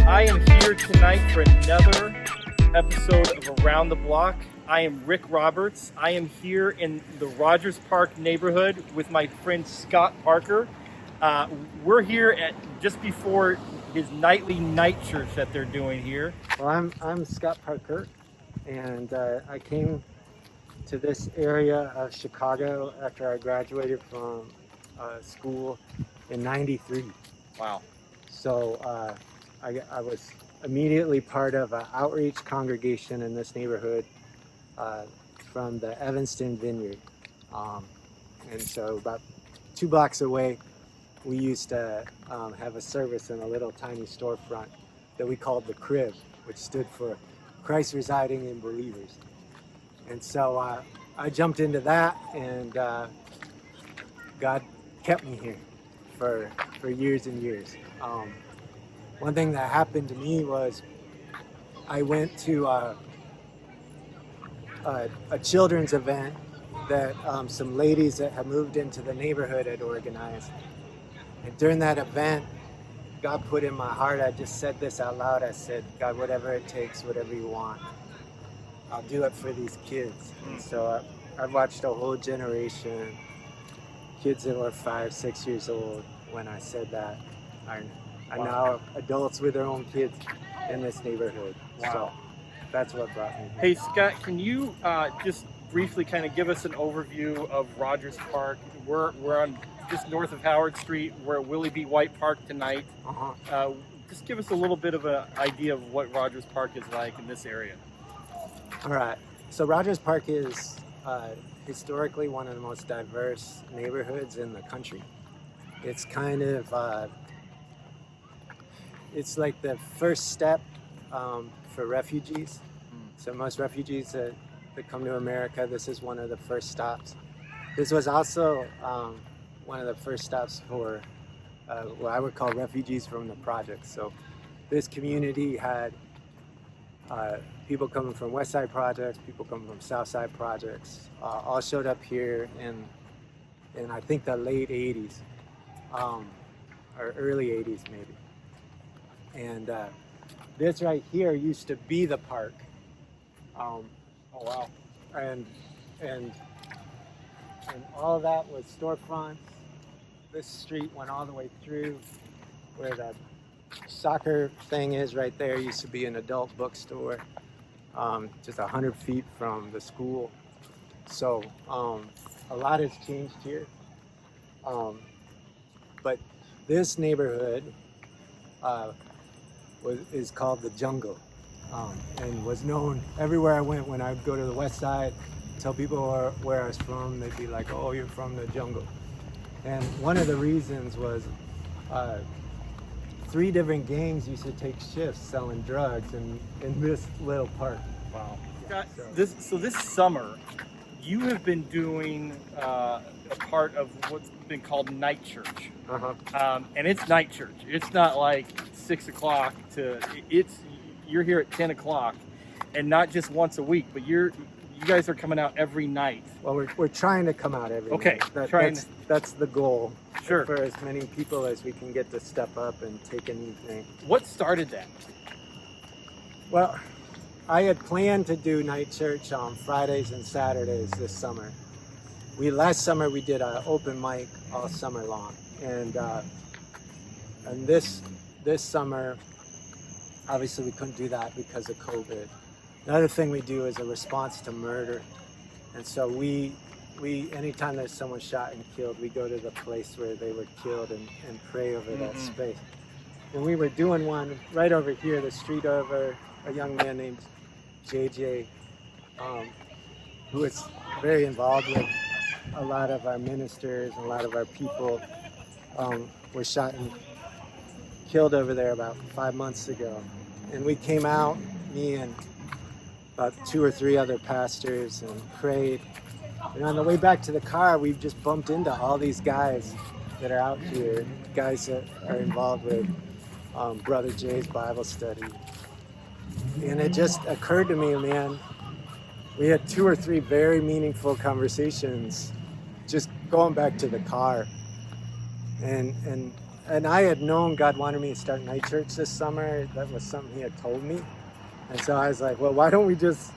I am here tonight for another episode of Around the Block. I am Rick Roberts. I am here in the Rogers Park neighborhood with my friend Scott Parker. We're here at just before his nightly night church that they're doing here. Well, I'm Scott Parker, and I came to this area of Chicago after I graduated from school in '93. Wow. So I was immediately part of an outreach congregation in this neighborhood from the Evanston Vineyard. And so about 2 blocks away, we used to have a service in a little tiny storefront that we called the Crib, which stood for Christ Residing in Believers. And so I jumped into that, and God kept me here for years and years. One thing that happened to me was I went to a children's event that some ladies that had moved into the neighborhood had organized. And during that event, God put in my heart, I just said this out loud. I said, God, whatever it takes, whatever you want, I'll do it for these kids. And so I watched a whole generation, kids that were 5, 6 years old when I said that. Are now adults with their own kids in this neighborhood. Wow. So that's what brought me here. Hey Scott, can you just briefly kind of give us an overview of Rogers Park? We're on just north of Howard Street. We're at Willie B. White Park tonight. Just give us a little bit of an idea of what Rogers Park is like in this area. All right. So Rogers Park is historically one of the most diverse neighborhoods in the country. It's kind of it's like the first step for refugees. So most refugees that come to America, this is one of the first stops. This was also one of the first stops for what I would call refugees from the projects. So this community had people coming from West Side projects, people coming from South Side projects, all showed up here in I think the late 80s, or early 80s maybe. And this right here used to be the park. Oh wow! And all of that was storefronts. This street went all the way through where the soccer thing is right there. Used to be an adult bookstore, just 100 feet from the school. So a lot has changed here. But this neighborhood is called the Jungle, and was known everywhere I went. When I would go to the West Side, tell people where I was from, they'd be like, "Oh, you're from the Jungle." And one of the reasons was 3 different gangs used to take shifts selling drugs in this little park. Wow. Scott, this summer, you have been doing a part of what's been called night church. And it's night church. It's not like 6 o'clock you're here at 10 o'clock, and not just once a week, but you guys are coming out every night. Well, we're trying to come out every night. That's the goal. Sure. For as many people as we can get to step up and take an evening. What started that? Well, I had planned to do night church on Fridays and Saturdays this summer. Last summer we did an open mic all summer long, and this summer, obviously we couldn't do that because of COVID. Another thing we do is a response to murder, and so we anytime there's someone shot and killed, we go to the place where they were killed and pray over that space. And we were doing one right over here, the street over, a young man named JJ, who is very involved with a lot of our ministers and a lot of our people, were shot and killed over there about 5 months ago. And we came out, me and about 2 or 3 other pastors, and prayed. And on the way back to the car, we've just bumped into all these guys that are out here, guys that are involved with Brother Jay's Bible study. And it just occurred to me, man, we had 2 or 3 very meaningful conversations just going back to the car. And and I had known God wanted me to start night church this summer. That was something he had told me. And so I was like, well, why don't we just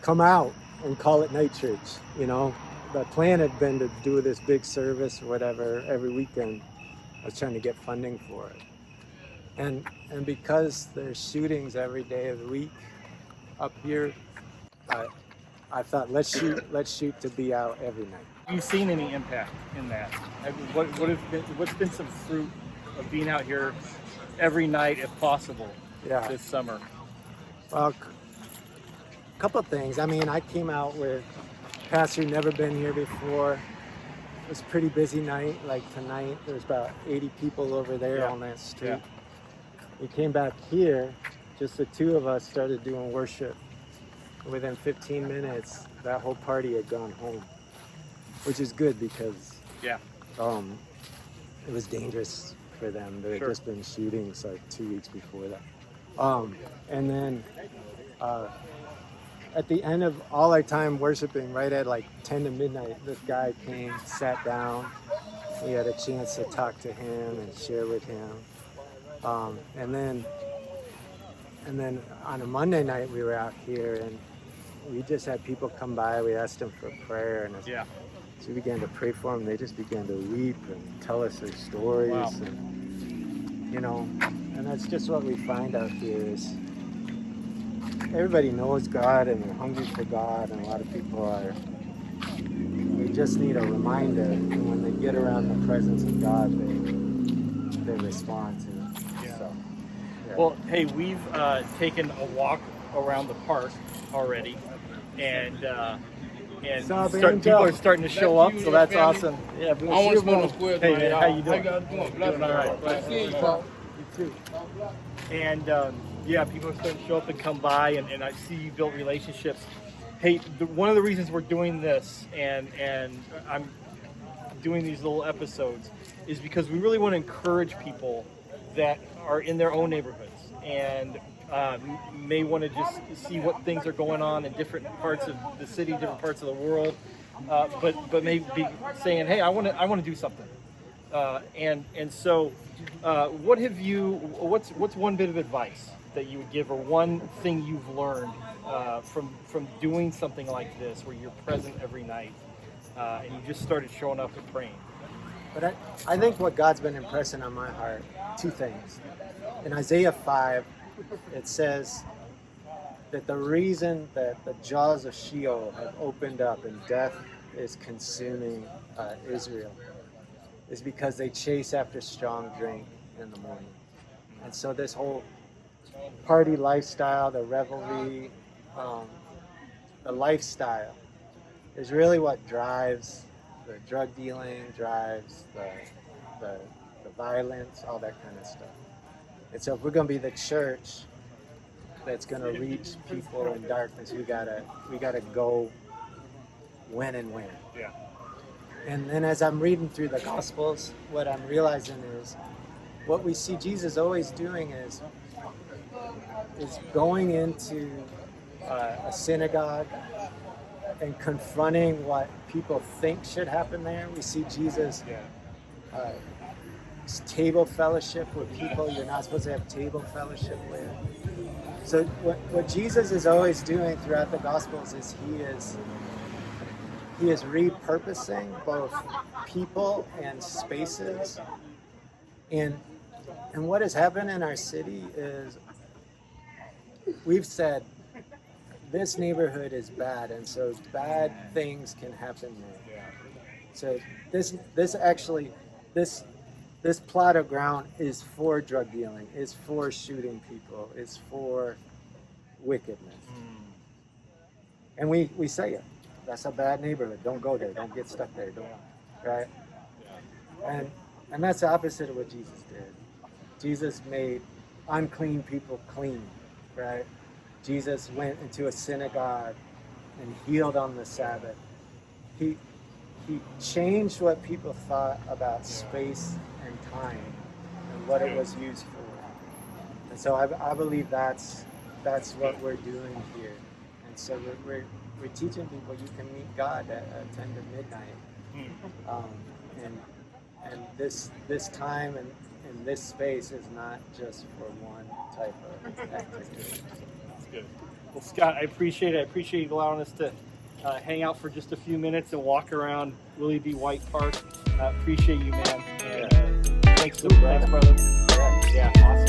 come out and call it night church? You know, the plan had been to do this big service or whatever every weekend. I was trying to get funding for it. And because there's shootings every day of the week up here, I thought let's shoot to be out every night. Have you seen any impact in that? What's been some fruit of being out here every night, if possible, this summer? Well, a couple of things. I mean, I came out with a pastor who'd never been here before. It was a pretty busy night. Like tonight, there's about 80 people over there on that street. Yeah. We came back here, just the two of us started doing worship. Within 15 minutes, that whole party had gone home, which is good because it was dangerous for them. There had just been shootings like 2 weeks before that. And then at the end of all our time worshiping, right at like 10 to midnight, this guy came, sat down. We had a chance to talk to him and share with him. And then on a Monday night, we were out here and we just had people come by. We asked them for prayer, and as we began to pray for them, they just began to weep and tell us their stories. Wow. And, you know, and that's just what we find out here is everybody knows God and they're hungry for God, and a lot of people are. They just need a reminder, and when they get around the presence of God, they respond to it. Yeah. So, well, hey, we've taken a walk around the park already, and people are starting to show up, so that's awesome. Yeah, hey man, how you doing? Doing all right. You too. And people are starting to show up and come by, and I see you built relationships. Hey, one of the reasons we're doing this, and I'm doing these little episodes, is because we really want to encourage people that are in their own neighborhoods and may want to just see what things are going on in different parts of the city, different parts of the world, but maybe be saying, hey, I want to do something. So what's one bit of advice that you would give, or one thing you've learned from doing something like this, where you're present every night and you just started showing up and praying? But I think what God's been impressing on my heart, two things. In Isaiah 5, it says that the reason that the jaws of Sheol have opened up and death is consuming Israel is because they chase after strong drink in the morning. And so this whole party lifestyle, the revelry, the lifestyle is really what drives the drug dealing, drives the violence, all that kind of stuff. And so if we're going to be the church that's going to reach people in darkness, we gotta go when and where. Yeah. And then as I'm reading through the Gospels, what I'm realizing is what we see Jesus always doing is going into a synagogue and confronting what people think should happen there. We see Jesus table fellowship with people you're not supposed to have table fellowship with. So what Jesus is always doing throughout the Gospels is he is repurposing both people and spaces. And what has happened in our city is we've said this neighborhood is bad, and so bad things can happen there. So this plot of ground is for drug dealing, is for shooting people, is for wickedness. And we say it. That's a bad neighborhood. Don't go there. Don't get stuck there. Right? And that's the opposite of what Jesus did. Jesus made unclean people clean, right? Jesus went into a synagogue and healed on the Sabbath. He changed what people thought about space and time and what it was used for. And so I believe that's what we're doing here. And so we're teaching people you can meet God at 10 to midnight. And this time and this space is not just for one type of activity. That's good. Well, Scott, I appreciate it. I appreciate you allowing us to hang out for just a few minutes and walk around Willie B. White Park. Appreciate you, man. And, thanks, brother. Yeah, awesome.